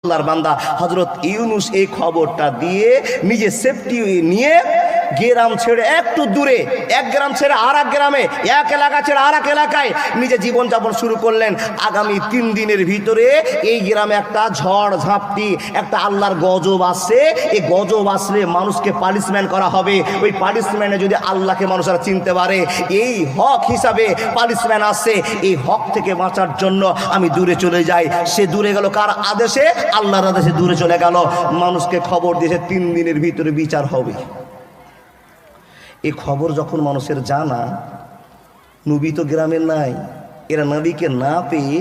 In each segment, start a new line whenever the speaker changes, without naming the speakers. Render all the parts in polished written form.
আল্লাহর বান্দা হযরত ইউনূস এই খবরটা দিয়ে নিজে সেফটি নিয়ে গ্রাম ছেড়ে একটু দূরে, এক গ্রাম ছেড়ে আর এক গ্রামে, এক এলাকা ছেড়ে আর এক এলাকায় নিজে জীবনযাপন শুরু করলেন। আগামী 3 দিনের ভিতরে এই গ্রামে একটা ঝড় ঝাপটি, একটা আল্লাহর গজব আসছে। এই গজব আসলে মানুষকে পানিশমেন্ট করা হবে। ওই পানিশমেন্টে যদি আল্লাহকে মানুষরা চিনতে পারে, এই হক হিসাবে পানিশমেন্ট আসছে। এই হক থেকে বাঁচার জন্য আমি দূরে চলে যাই। সে দূরে গেল কার আদেশে? আল্লাহর আদেশে দূরে চলে গেল। মানুষকে খবর দিয়েছে 3 দিনের ভিতরে বিচার হবে। এই খবর যখন মানুষের জানা, নবী তো গ্রামে নাই, এরা নবীকে না পেয়ে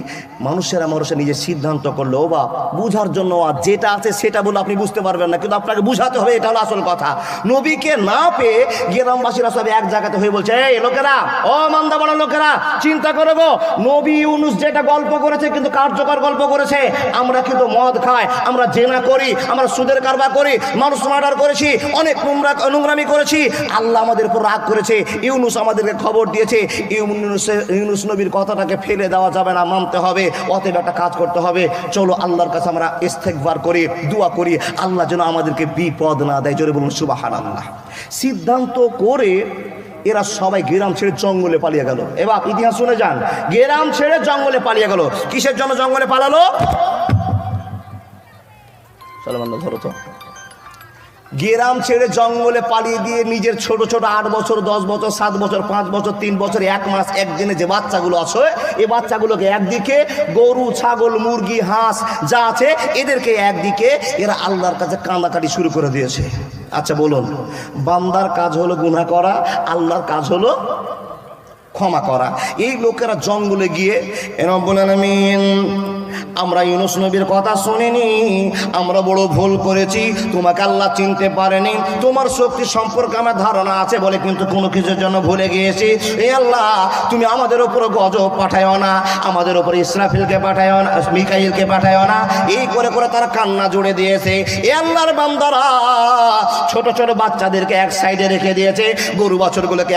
মানুষেরা নিজের সিদ্ধান্ত করলো, ও বাপ বুঝার জন্য যেটা আছে সেটা বলে আপনি বুঝতে পারবেন না, কিন্তু আপনাকে বুঝাতে হবে, এটা হলো আসল কথা। নবীকে না পেয়ে গ্রামবাসীরা সব এক জায়গাতে হয়ে বলছে, এই লোকেরা, ও মান্দা বড় লোকেরা, চিন্তা করো গো, নবী ইউনূস যেটা গল্প করেছে কিন্তু কার্যকর গল্প করেছে। আমরা কিন্তু মদ খাই, আমরা জেনা করি, আমরা সুদের কারবার করি, মানুষ মার্ডার করেছি, অনেক নোংরামি করেছি। আল্লাহ আমাদের উপর রাগ করেছে। ইউনূস আমাদেরকে খবর দিয়েছে। ইউনূস নবীর কথাটাকে ফেলে দেওয়া যাবে না, মানতে হবে। অতএব একটা কাজ করতে হবে, চলো আল্লাহর কাছে আমরা ইস্তেগফার করি, দোয়া করি, আল্লাহ যেন আমাদেরকে বিপদ না দেয়। জোরে বলুন সুবহানাল্লাহ। সিদ্ধান্ত করে এরা সবাই গ্রাম ছেড়ে জঙ্গলে পালিয়ে গেল। এবার ইতিহাস শুনে যান, গ্রাম ছেড়ে জঙ্গলে পালিয়ে গেল। কিসের জন্য জঙ্গলে পালালো? চলো বান্দা ধরো তো। গ্রাম ছেড়ে জঙ্গলে পালিয়ে দিয়ে নিজের ছোট ছোট 8 বছর, 10 বছর, 7 বছর, 5 বছর, 3 বছর, 1 মাস, 1 দিনে যে বাচ্চাগুলো আছে, এই বাচ্চাগুলোকে একদিকে, গরু, ছাগল, মুরগি, হাঁস যা আছে এদেরকে একদিকে, এরা আল্লাহর কাছে কান্দাকাটি শুরু করে দিয়েছে। আচ্ছা বলুন, বান্দার কাজ হলো গুনাহ করা, আল্লাহর কাজ হলো ক্ষমা করা। এই লোকেরা জঙ্গলে গিয়ে রব্বুল আলামিন, আমরা ইউনূস নবীর কথা শুনিনি, আমরা বড় ভুল করেছি, তোমাকে আল্লাহ চিনতে পারেনি, তোমার শক্তি সম্পর্কে আমার ধারণা আছে বলে কিন্তু কোনো কিছুর জন্য ভুলে গিয়েছি। এই আল্লাহ, তুমি আমাদের উপর গজব পাঠায়ও না, আমাদের উপর ইসরাফিলকে পাঠায়ও না, মিকাইলকে পাঠায়ও না। এই করে করে তারা কান্না জুড়ে দিয়েছে। এ আল্লাহর বান্দারা ছোট ছোট বাচ্চাদেরকে এক সাইডে রেখে দিয়েছে, গরু বাছুরগুলোকে